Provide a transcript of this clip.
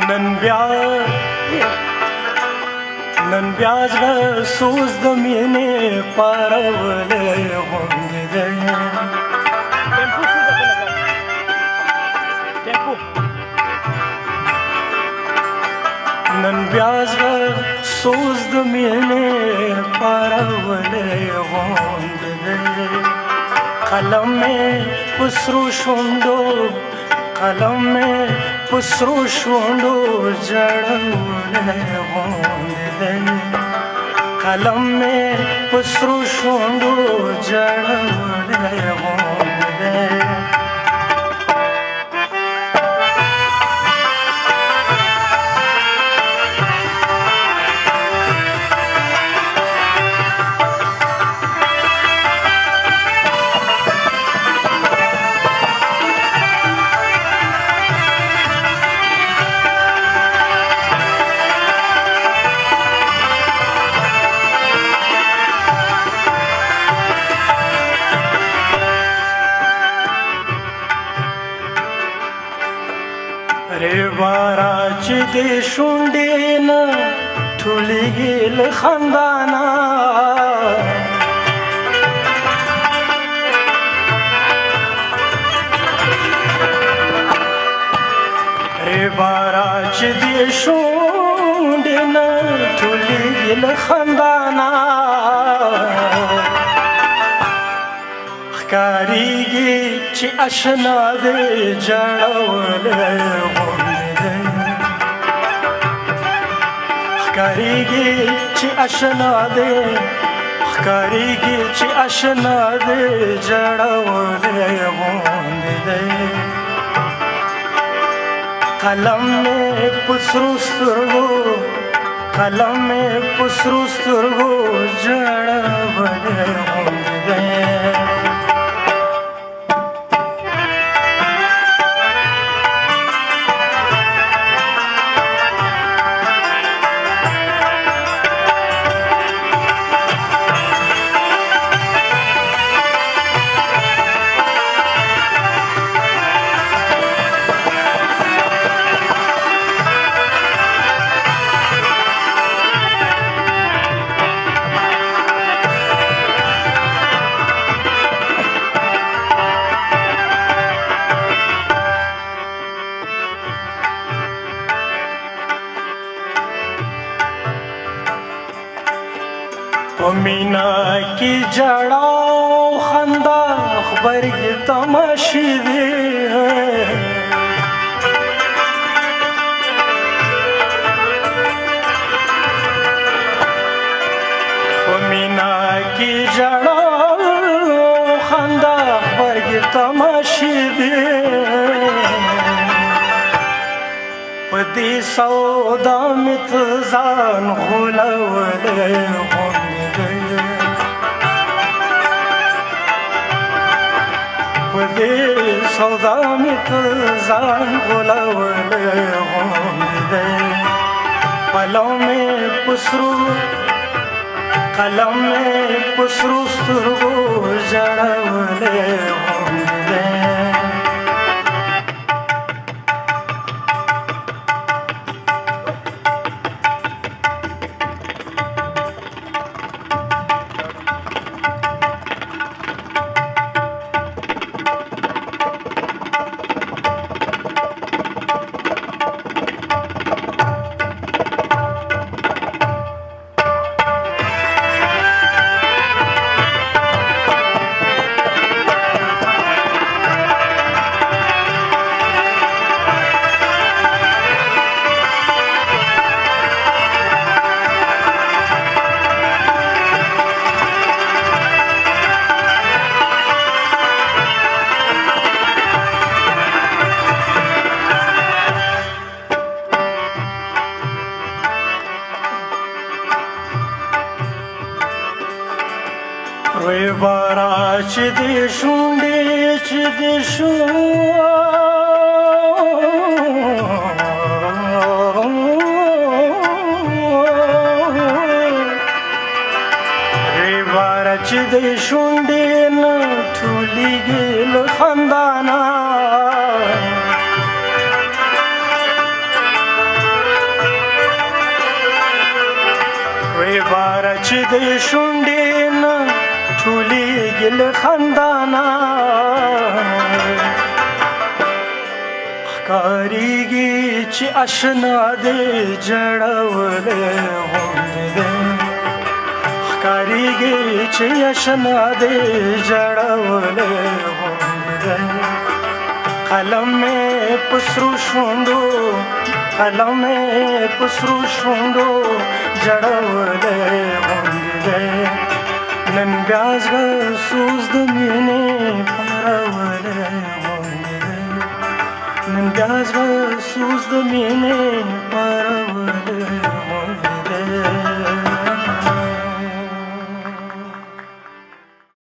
نن بیا زړه سوز د مینې پارولې غوندې دی نن بیا زړه سوز د مینې پارولې غوندې دی قلم مې په سرو شونډو قلم مې په سرو شونډو جړولې غوندې دی قلم مې په سرو شونډو جړولې غوندې دی ریوارا چې دې شونډې نه ټولېږي له خندانه ریوارا چې دې شونډې نه ټولېږي له خندانه ښکارېږي چې اشنا دې جړولې غوندې دی ښکارېږي چې اشنا دې ښکارېږي چې اشنا دې جړولې غوندې دی قلم مې په سرو سترګو قلم مې په سرو سترګو جړولې غوندې دی په مینا کې ژړا او خندا خبرې تماشې دي په مینا کې ژړا او خندا خبرې تماشې دي په دې سودا مې ته ځان غولولی پدې سودا مې ته ځان غولولی غوندې دی قلم مې په سرو قلم مې په سرو سترګو ژړولی غوندې دی ریوارا چې دې شونډې چې دې ریوارا چې دې شونډې نه ټولېږي له خندانه وې شونډې نه ټولېږي له خندانه ښکارېږي چې اشنا دې جړولی غوندې دی ښکارېږي چې اشنا دې جړولی غوندې دی قلم مې په سرو شونډو قلم مې په سرو شونډو جړولی غوندې دی نن بیا زړه سوز د مینې پارولی غوندې دی نن بیا زړه سوز د مینې پارولی